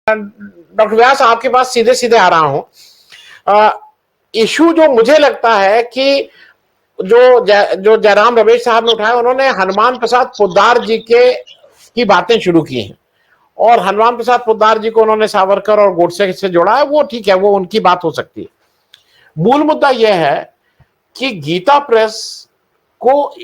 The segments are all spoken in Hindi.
डॉक्टर व्यास, आपके पास सीधे सीधे आ रहा हूं। इशू जो मुझे लगता है कि जो जयराम रमेश साहब ने उठाया, उन्होंने हनुमान प्रसाद पोद्दार जी के की बातें शुरू की हैं और हनुमान प्रसाद पोद्दार जी को उन्होंने सावरकर और गोडसे से जोड़ा है। वो ठीक है, वो उनकी बात हो सकती है। मूल मुद्दा यह है कि गीता प्रेस को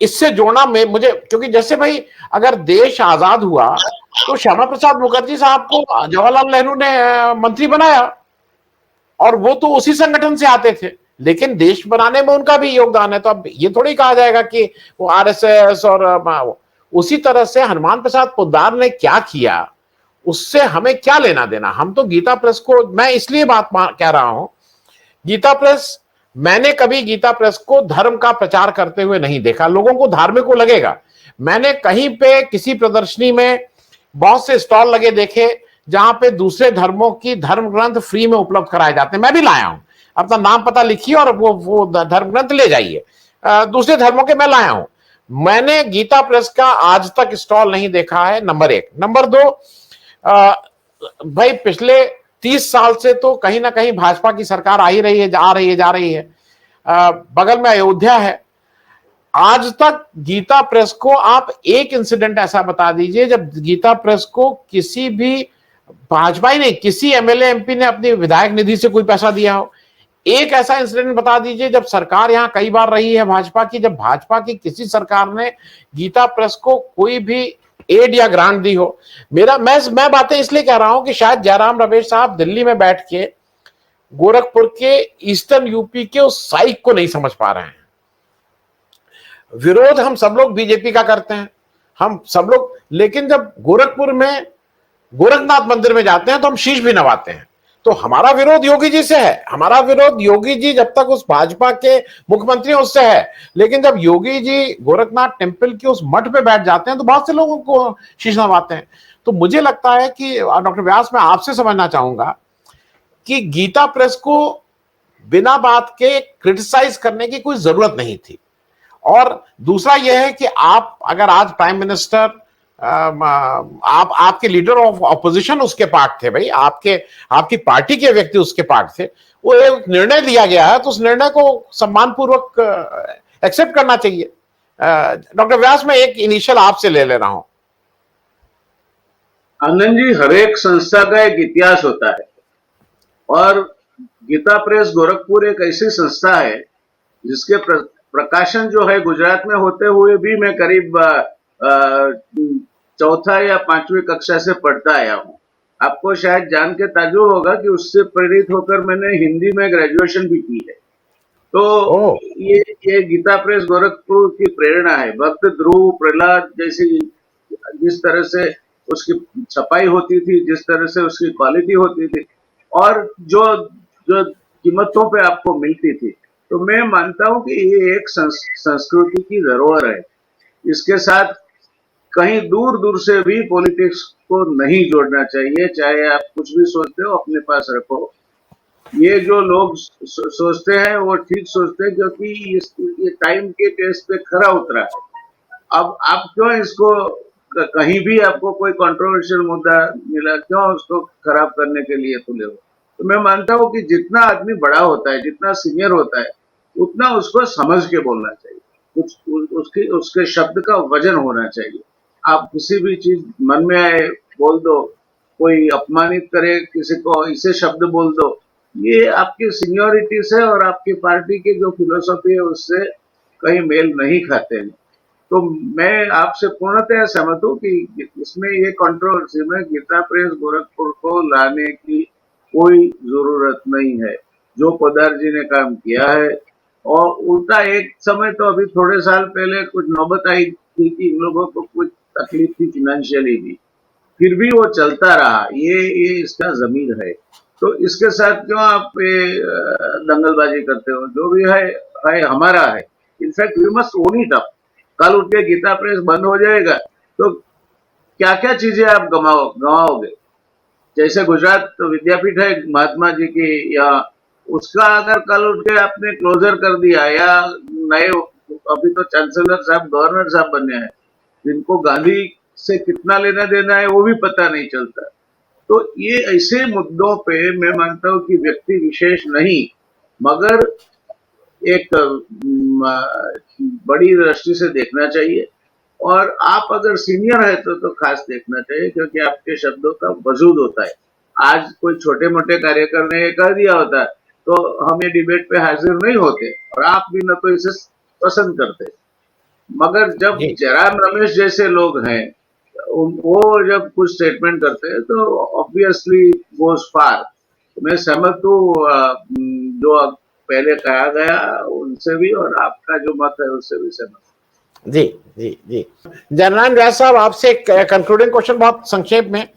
इससे जोड़ना में मुझे, क्योंकि जैसे भाई अगर देश आजाद हुआ तो श्यामा प्रसाद मुखर्जी साहब को जवाहरलाल नेहरू ने मंत्री बनाया और वो तो उसी संगठन से आते थे, लेकिन देश बनाने में उनका भी योगदान है। तो अब ये थोड़ी कहा जाएगा कि वो आरएसएस और उसी तरह से हनुमान प्रसाद पोद्दार ने क्या किया उससे हमें क्या लेना देना। हम तो गीता प्रेस को, मैं इसलिए बात कह रहा हूं, गीता प्रेस, मैंने कभी गीता प्रेस को धर्म का प्रचार करते हुए नहीं देखा। लोगों को धार्मिक को लगेगा, मैंने कहीं पे किसी प्रदर्शनी में बहुत से स्टॉल लगे देखे जहां पे दूसरे धर्मों की धर्म ग्रंथ फ्री में उपलब्ध कराए जाते हैं। मैं भी लाया हूं, अपना नाम पता लिखिए और वो धर्म ग्रंथ ले जाइए। दूसरे धर्मों के मैं लाया हूं। मैंने गीता प्रेस का आज तक स्टॉल नहीं देखा है, नंबर एक। नंबर दो, भाई पिछले 30 साल से तो कहीं ना कहीं भाजपा की सरकार आ ही रही है, जा रही है, जा रही है। बगल में अयोध्या है। आज तक गीता प्रेस को आप एक इंसिडेंट ऐसा बता दीजिए जब गीता प्रेस को किसी भी भाजपा ही नहीं, किसी एमएलए एमपी ने अपनी विधायक निधि से कोई पैसा दिया हो। एक ऐसा इंसिडेंट बता दीजिए जब सरकार यहां कई बार रही है भाजपा की, जब भाजपा की किसी सरकार ने गीता प्रेस को कोई भी एड या ग्रांट दी हो। मैं बातें इसलिए कह रहा हूं कि शायद जयराम रमेश साहब दिल्ली में बैठ के गोरखपुर के ईस्टर्न यूपी के उस साइक को नहीं समझ पा रहे हैं। विरोध हम सब लोग बीजेपी का करते हैं, हम सब लोग, लेकिन जब गोरखपुर में गोरखनाथ मंदिर में जाते हैं तो हम शीश भी नवाते हैं। तो हमारा विरोध योगी जी से है, हमारा विरोध योगी जी जब तक उस भाजपा के मुख्यमंत्री उससे है, लेकिन जब योगी जी गोरखनाथ टेम्पल के उस मठ पे बैठ जाते हैं तो बहुत से लोगों को शीश नवाते हैं। तो मुझे लगता है कि डॉक्टर व्यास, मैं आपसे समझना चाहूंगा कि गीता प्रेस को बिना बात के क्रिटिसाइज करने की कोई जरूरत नहीं थी। और दूसरा यह है कि आप अगर आज प्राइम मिनिस्टर, आप आपके लीडर ऑफ ऑपोजिशन उसके पार्ट थे, भाई आपकी पार्टी के व्यक्ति उसके पार्ट थे, वो एक निर्णय लिया गया है तो उस निर्णय को सम्मानपूर्वक एक्सेप्ट करना चाहिए। डॉक्टर व्यास, मैं एक इनिशियल आपसे ले रहा हूं। आनंद जी, हर एक संस्था का एक इतिहास होता है और गीता प्रेस गोरखपुर एक ऐसी संस्था है जिसके प्रकाशन जो है गुजरात में होते हुए भी मैं करीब चौथा या पांचवी कक्षा से पढ़ता आया हूँ। आपको शायद जान के ताज्जुब होगा कि उससे प्रेरित होकर मैंने हिंदी में ग्रेजुएशन भी की है। तो ये गीता प्रेस गोरखपुर की प्रेरणा है। भक्त ध्रुव, प्रहलाद जैसी जिस तरह से उसकी छपाई होती थी, जिस तरह से उसकी क्वालिटी होती थी और जो जो कीमतों पे आपको मिलती थी, तो मैं मानता हूं कि ये एक संस्कृति की धरोहर है। इसके साथ कहीं दूर दूर से भी पॉलिटिक्स को नहीं जोड़ना चाहिए। चाहे आप कुछ भी सोचते हो अपने पास रखो। ये जो लोग सोचते हैं वो ठीक सोचते हैं, क्योंकि ये टाइम के टेस्ट पे खरा उतरा है। अब आप क्यों इसको, कहीं भी आपको कोई कंट्रोवर्शियल मुद्दा मिला, क्यों उसको खराब करने के लिए तुले हो। तो मैं मानता हूं कि जितना आदमी बड़ा होता है, जितना सीनियर होता है, उतना उसको समझ के बोलना चाहिए। उसके शब्द का वजन होना चाहिए। आप किसी भी चीज मन में आए बोल दो, कोई अपमानित करे किसी को, इसे शब्द बोल दो, ये आपकी सीनियोरिटी से और आपकी पार्टी की जो फिलोसफी है उससे कहीं मेल नहीं खाते हैं। तो मैं आपसे पूर्णतः सहमत हूँ कि इसमें ये कंट्रोवर्सी में गीता प्रेस गोरखपुर को लाने की कोई जरूरत नहीं है। जो पोद्दार जी ने काम किया है, और उल्टा एक समय तो अभी थोड़े साल पहले कुछ नौबत आई थी कि इन लोगों को कुछ तकलीफ थी फाइनेंशियली भी, फिर भी वो चलता रहा। ये इसका जमीर है। तो इसके साथ क्यों आप दंगलबाजी करते हो। जो भी है हमारा है। In fact we must own it up. कल उठ के गीता प्रेस बंद हो जाएगा तो क्या क्या चीजें आप गवाओगे। जैसे गुजरात तो विद्यापीठ है महात्मा जी की, या उसका अगर कल उठ के आपने क्लोजर कर दिया, या नए अभी तो चांसलर साहब, गवर्नर साहब बने हैं, जिनको गांधी से कितना लेना देना है वो भी पता नहीं चलता। तो ये ऐसे मुद्दों पे मैं मानता हूं कि व्यक्ति विशेष नहीं, मगर एक बड़ी दृष्टि से देखना चाहिए। और आप अगर सीनियर है तो खास देखना चाहिए, क्योंकि आपके शब्दों का वजूद होता है। आज कोई छोटे मोटे कार्यकर ने ये कह दिया होता तो हम ये डिबेट पे हाजिर नहीं होते, और आप भी न तो इसे पसंद करते। मगर जब जी जयराम रमेश जैसे लोग हैं, वो जब कुछ स्टेटमेंट करते हैं तो ऑब्वियसली गोज फार। मैं सहमत हूँ जो अब पहले कहा गया उनसे भी, और आपका जो मत है उससे भी सहमत। जी जी जी। जनरल व्यास साहब, आपसे एक कंक्लूडिंग क्वेश्चन बहुत संक्षेप में।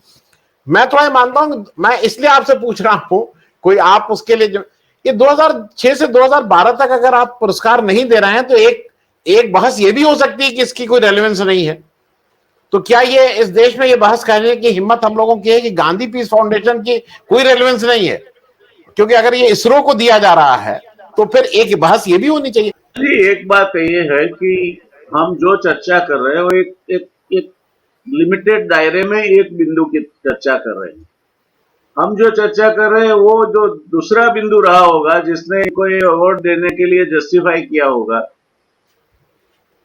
मैं थोड़ा ये मानता हूं, मैं इसलिए आपसे पूछ रहा हूं, कोई आप उसके लिए जो ये 2006 से 2012 तक अगर आप पुरस्कार नहीं दे रहे हैं तो एक एक बहस ये भी हो सकती है कि इसकी कोई रेलेवेंस नहीं है। तो क्या ये इस देश में ये बहस करने की हिम्मत हम लोगों की है कि गांधी पीस फाउंडेशन की कोई रेलेवेंस नहीं है? क्योंकि अगर ये इसरो को दिया जा रहा है तो फिर एक बहस ये भी होनी चाहिए। जी, एक बात ये है कि हम जो चर्चा कर रहे हैं वो एक लिमिटेड दायरे में एक बिंदु की चर्चा कर रहे हैं। हम जो चर्चा कर रहे हैं वो जो दूसरा बिंदु रहा होगा, जिसने कोई अवार्ड देने के लिए जस्टिफाई किया होगा,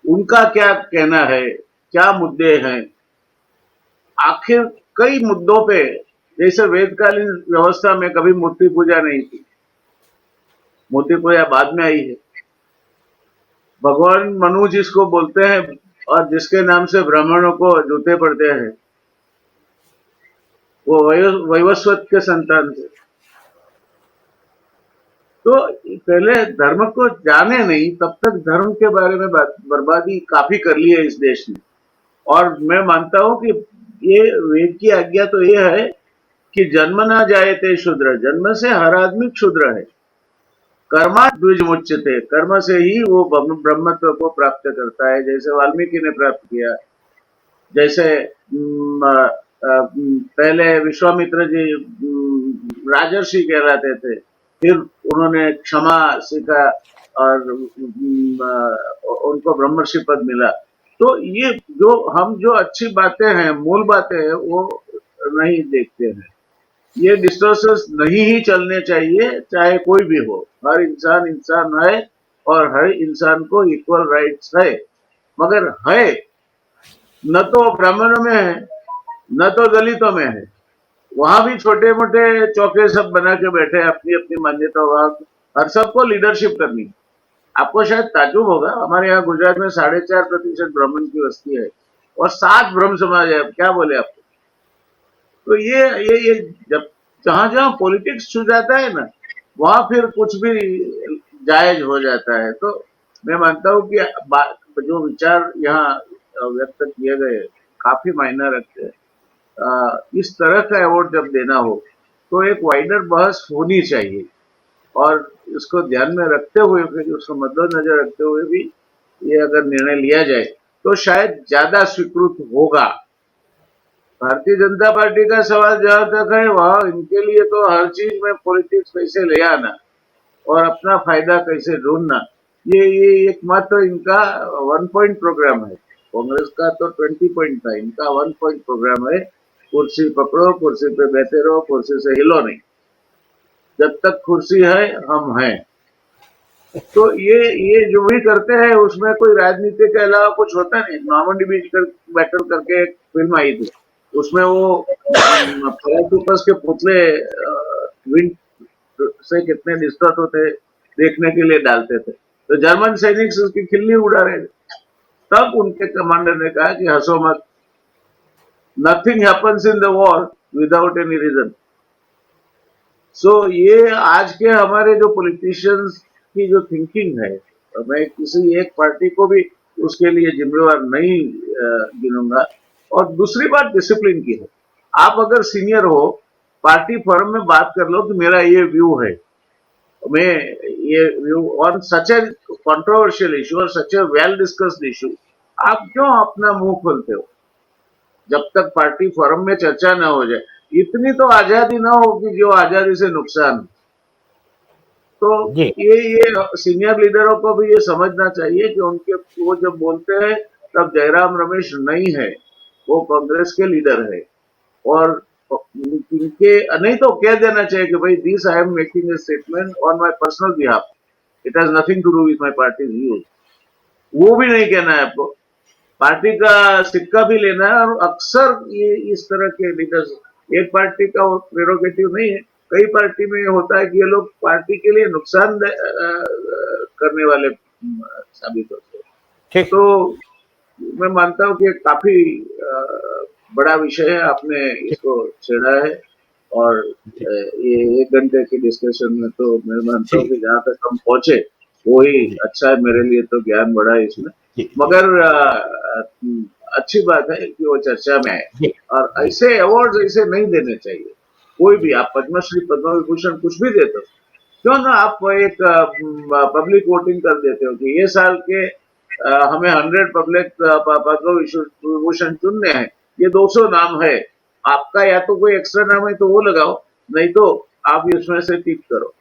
उनका क्या कहना है, क्या मुद्दे हैं। आखिर कई मुद्दों पे, जैसे वेदकालीन व्यवस्था में कभी मूर्ति पूजा नहीं थी, मूर्ति पूजा बाद में आई है। भगवान मनु जिसको बोलते हैं और जिसके नाम से ब्राह्मणों को जूते पड़ते हैं, वो वैवस्वत के संतान थे। तो पहले धर्म को जाने नहीं, तब तक धर्म के बारे में बर्बादी काफी कर ली है इस देश ने। और मैं मानता हूं कि ये वेद की आज्ञा तो ये है कि जन्म ना जाए ते शूद्र, जन्म से हर आदमी क्षुद्र है। कर्मा द्विजमुच्यते, कर्म से ही वो ब्रह्मत्व को प्राप्त करता है, जैसे वाल्मीकि ने प्राप्त किया। जैसे पहले विश्वामित्र जी राजर्षि कहलाते थे, फिर उन्होंने क्षमा सीखा और उनको ब्रह्मर्षि पद मिला। तो ये जो अच्छी बातें हैं, मूल बातें हैं, वो नहीं देखते हैं। ये डिस्टोर्सेस नहीं ही चलने चाहिए, चाहे कोई भी हो। हर इंसान इंसान है और हर इंसान को इक्वल राइट्स है। मगर है न तो ब्राह्मणों में है, न तो दलितों में है। वहां भी छोटे मोटे चौके सब बना के बैठे, अपनी अपनी मान्यता। वहां हर सबको लीडरशिप करनी। आपको शायद ताज्जुब होगा, हमारे यहाँ गुजरात में 4.5% ब्राह्मण की वस्ती है और 7 ब्रह्म समाज है। क्या बोले आपको? तो ये जब जहां जहां पॉलिटिक्स छू जाता है ना, वहां फिर कुछ भी जायज हो जाता है। तो मैं मानता हूं कि जो विचार यहाँ व्यक्त किए गए काफी मायने रखते हैं। इस तरह का अवार्ड जब देना हो तो एक वाइडर बहस होनी चाहिए, और इसको ध्यान में रखते हुए, फिर उसको मद्देनजर रखते हुए भी ये अगर निर्णय लिया जाए तो शायद ज्यादा स्वीकृत होगा। भारतीय जनता पार्टी का सवाल जहां तक है, वहां इनके लिए तो हर चीज में पॉलिटिक्स कैसे ले आना और अपना फायदा कैसे ढूंढना, ये एकमात्र इनका 1 पॉइंट प्रोग्राम है। कांग्रेस का तो 20 पॉइंट था, इनका 1 पॉइंट प्रोग्राम है। कुर्सी पकड़ो, कुर्सी पे बैठे रहो, कुर्सी से हिलो नहीं। जब तक कुर्सी है हम हैं। तो ये जो भी करते हैं उसमें कोई राजनीति के अलावा कुछ होता नहीं। नॉर्मंडी बीच बैटल करके एक फिल्म आई थी, उसमें वो पैराशूटर्स के पुतले विंड से कितने डिस्टर्ब होते देखने के लिए डालते थे, तो जर्मन सैनिक उसकी खिल्ली उड़ा रहे थे। तब उनके कमांडर ने कहा कि हंसो मत, nothing happens in the war without any reason. So ये आज के हमारे जो पॉलिटिशियंस की जो थिंकिंग है, मैं किसी एक पार्टी को भी उसके लिए जिम्मेवार नहीं गिनूंगा। और दूसरी बात डिसिप्लिन की है। आप अगर सीनियर हो, पार्टी फॉरम में बात कर लो कि मेरा ये व्यू है, मैं ये view on such A controversial issue और सच ए वेल डिस्कस्ड इशू, आप क्यों अपना मुंह खोलते हो? जब तक पार्टी फोरम में चर्चा ना हो जाए, इतनी तो आजादी ना हो कि जो आजादी से नुकसान। तो जी ये सीनियर लीडरों को भी ये समझना चाहिए कि उनके वो जब बोलते हैं तब जयराम रमेश नहीं है, वो कांग्रेस के लीडर है। और इनके नहीं तो कह देना चाहिए कि भाई this I am making a statement on my personal behalf, it has nothing to do with my party views. वो भी नहीं कहना है आपको, पार्टी का सिक्का भी लेना है। और अक्सर ये इस तरह के लीडर्स, एक पार्टी का प्रेरोगेटिव नहीं है, कई पार्टी में होता है कि ये लोग पार्टी के लिए नुकसान करने वाले साबित होते हैं। ठीक। तो मैं मानता हूँ कि काफी बड़ा विषय है, आपने इसको छेड़ा है। और ये 1 घंटे की डिस्कशन में तो मैं मानता हूँ कि जहाँ तक हम पहुंचे वो ही अच्छा है, मेरे लिए तो ज्ञान बढ़ा है इसमें। मगर अच्छी बात है कि वो चर्चा में है। और ऐसे अवार्ड ऐसे नहीं देने चाहिए, कोई भी, आप पद्मश्री पद्म विभूषण कुछ भी देते हो, क्यों ना आप एक पब्लिक वोटिंग कर देते हो कि ये साल के हमें 100 पब्लिक पद्म विभूषण चुनने हैं, ये 200 नाम है, आपका या तो कोई एक्स्ट्रा नाम है तो वो लगाओ, नहीं तो आप इसमें से टिक करो।